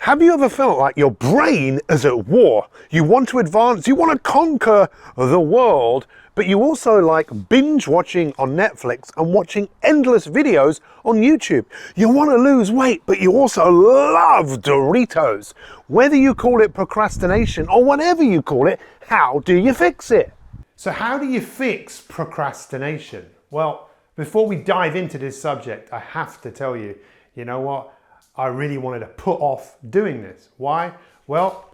Have you ever felt like your brain is at war? You want to advance, you want to conquer the world, but you also like binge watching on Netflix and watching endless videos on YouTube. You want to lose weight, but you also love Doritos. Whether you call it procrastination or whatever you call it, how do you fix it? So how do you fix procrastination? Well, before we dive into this subject, I have to tell you, you know what? I really wanted to put off doing this. Why? Well,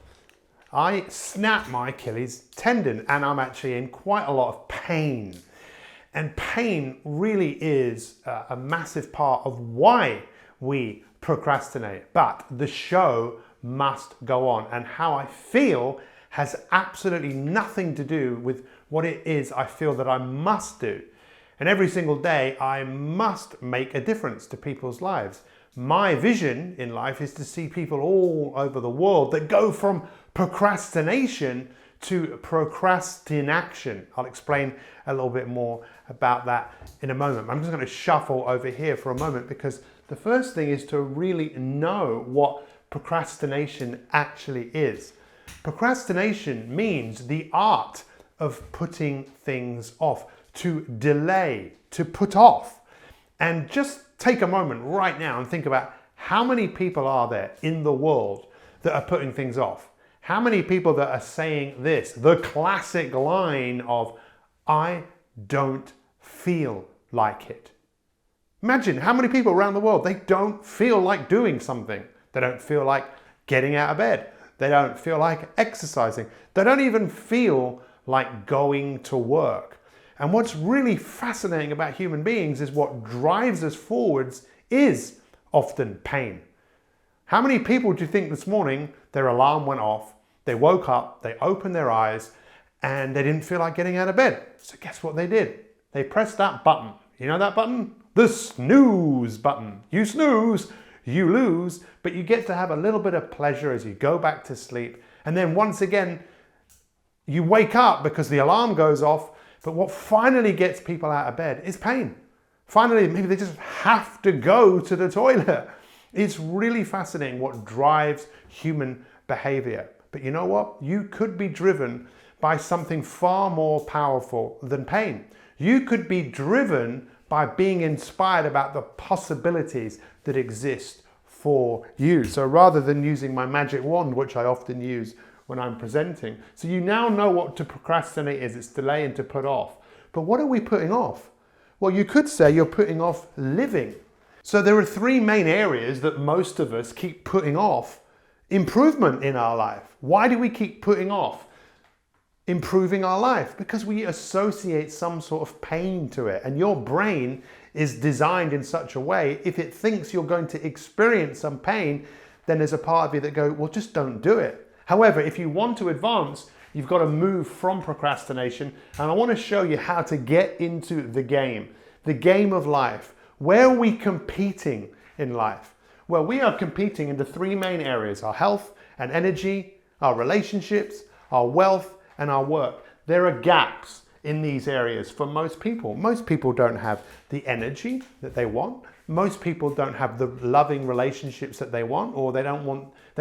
I snapped my Achilles tendon and I'm actually in quite a lot of pain. And pain really is a massive part of why we procrastinate. But the show must go on, and how I feel has absolutely nothing to do with what it is I feel that I must do. And every single day I must make a difference to people's lives. My vision in life is to see people all over the world that go from procrastination to procrastinaction. I'll explain a little bit more about that in a moment. I'm just going to shuffle over here for a moment, because the first thing is to really know what procrastination actually is. Procrastination means the art of putting things off, to delay, to put off. And just take a moment right now and think about how many people are there in the world that are putting things off. How many people that are saying this, the classic line of, I don't feel like it. Imagine how many people around the world, they don't feel like doing something. They don't feel like getting out of bed. They don't feel like exercising. They don't even feel like going to work. And what's really fascinating about human beings is what drives us forwards is often pain. How many people do you think this morning their alarm went off, they woke up, they opened their eyes, and they didn't feel like getting out of bed? So guess what they did? They pressed that button. You know that button? The snooze button. You snooze, you lose, but you get to have a little bit of pleasure as you go back to sleep. And then once again, you wake up because the alarm goes off. But what finally gets people out of bed is pain. Finally, maybe they just have to go to the toilet. It's really fascinating what drives human behavior. But you know what? You could be driven by something far more powerful than pain. You could be driven by being inspired about the possibilities that exist for you. So rather than using my magic wand, which I often use when I'm presenting. So you now know what to procrastinate is. It's delay and to put off. But what are we putting off? Well, you could say you're putting off living. So there are three main areas that most of us keep putting off improvement in our life. Why do we keep putting off improving our life? Because we associate some sort of pain to it. And your brain is designed in such a way, if it thinks you're going to experience some pain, then there's a part of you that go, well, just don't do it. However, if you want to advance, you've got to move from procrastination. And I want to show you how to get into the game of life. Where are we competing in life? Well, we are competing in the three main areas: our health and energy, our relationships, our wealth, and our work. There are gaps in these areas for most people. Most people don't have the energy that they want. Most people don't have the loving relationships that they want, or they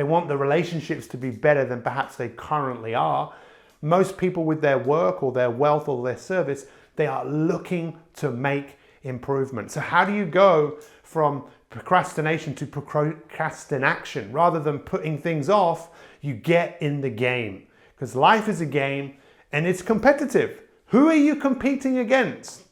want the relationships to be better than perhaps they currently are. Most people with their work or their wealth or their service, they are looking to make improvement. So how do you go from procrastination to procrastination? Rather than putting things off, you get in the game, because life is a game and it's competitive. Who are you competing against?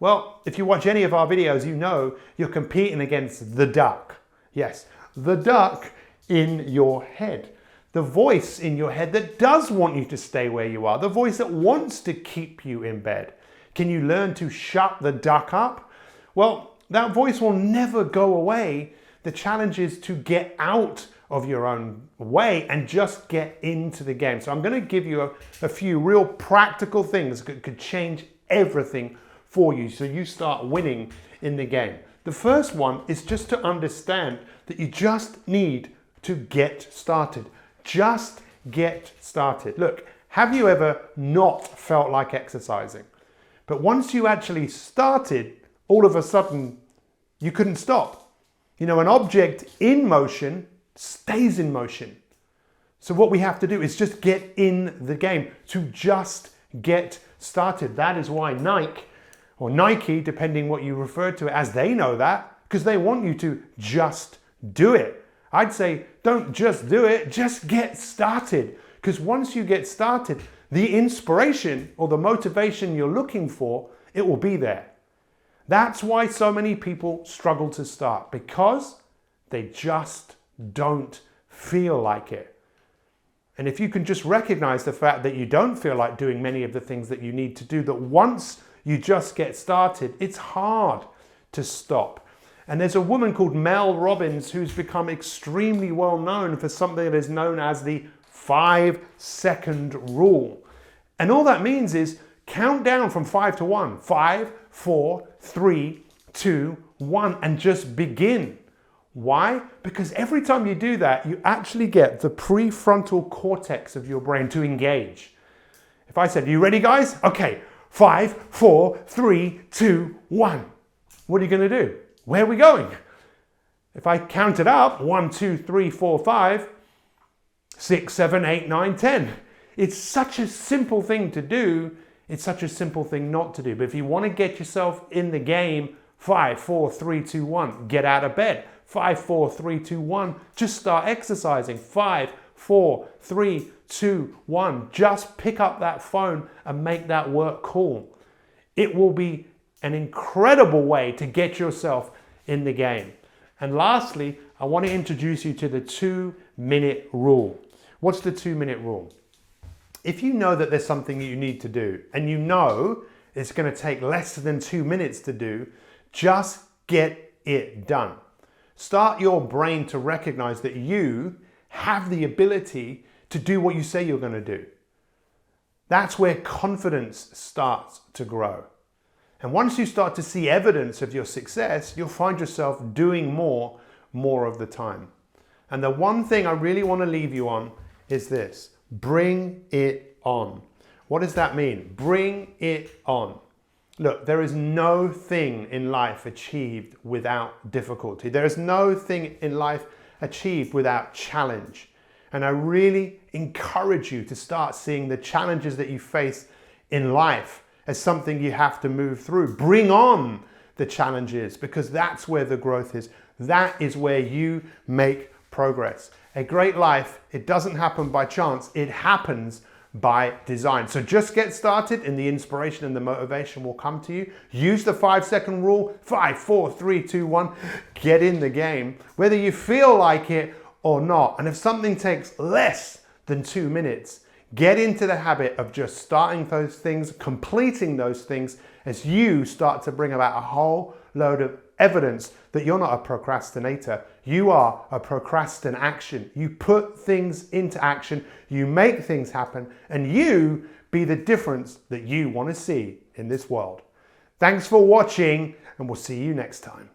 Well, if you watch any of our videos, you know you're competing against the duck. Yes, the duck in your head. The voice in your head that does want you to stay where you are. The voice that wants to keep you in bed. Can you learn to shut the duck up? Well, that voice will never go away. The challenge is to get out of your own way and just get into the game. So I'm going to give you a few real practical things that could change everything for you, so you start winning in the game. The first one is just to understand that you just need to get started. Just get started. Look, have you ever not felt like exercising? But once you actually started, all of a sudden, you couldn't stop. You know, an object in motion stays in motion. So what we have to do is just get in the game, to just get started. That is why Nike, or Nike, depending what you refer to it as, they know that, because they want you to just do it. I'd say don't just do it, just get started. Because once you get started, the inspiration or the motivation you're looking for, it will be there. That's why so many people struggle to start, because they just don't feel like it. And if you can just recognize the fact that you don't feel like doing many of the things that you need to do, that once you just get started, it's hard to stop. And there's a woman called Mel Robbins who's become extremely well known for something that is known as the 5-second rule. And all that means is count down from 5 to 1. 5, 4, 3, 2, 1, and just begin. Why? Because every time you do that, you actually get the prefrontal cortex of your brain to engage. If I said, you ready, guys? Okay, 5, 4, 3, 2, 1. What are you going to do? Where are we going? If I count it up, 1, 2, 3, 4, 5, 6, 7, 8, 9, 10. It's such a simple thing to do. It's such a simple thing not to do. But if you want to get yourself in the game, 5, 4, 3, 2, 1, get out of bed. 5, 4, 3, 2, 1, just start exercising. 5, 4, 3, 2, 1, just pick up that phone and make that work cool. It will be an incredible way to get yourself in the game. And lastly, I want to introduce you to the 2-minute rule. What's the 2-minute rule? If you know that there's something you need to do and you know it's going to take less than 2 minutes to do, just get it done. Start your brain to recognize that you have the ability to do what you say you're going to do. That's where confidence starts to grow. And once you start to see evidence of your success, you'll find yourself doing more of the time. And the one thing I really want to leave you on is this: bring it on. What does that mean? Bring it on. Look, there is no thing in life achieved without difficulty. There is no thing in life achieved without challenge. And I really encourage you to start seeing the challenges that you face in life as something you have to move through. Bring on the challenges, because that's where the growth is. That is where you make progress. A great life, it doesn't happen by chance. It happens by design. So just get started and the inspiration and the motivation will come to you. Use the 5-second rule. 5, 4, 3, 2, 1. Get in the game, whether you feel like it or not. And if something takes less than 2 minutes, get into the habit of just starting those things, completing those things, as you start to bring about a whole load of evidence that you're not a procrastinator. You are a procrastinaction. You put things into action, you make things happen, and you be the difference that you want to see in this world. Thanks for watching, and we'll see you next time.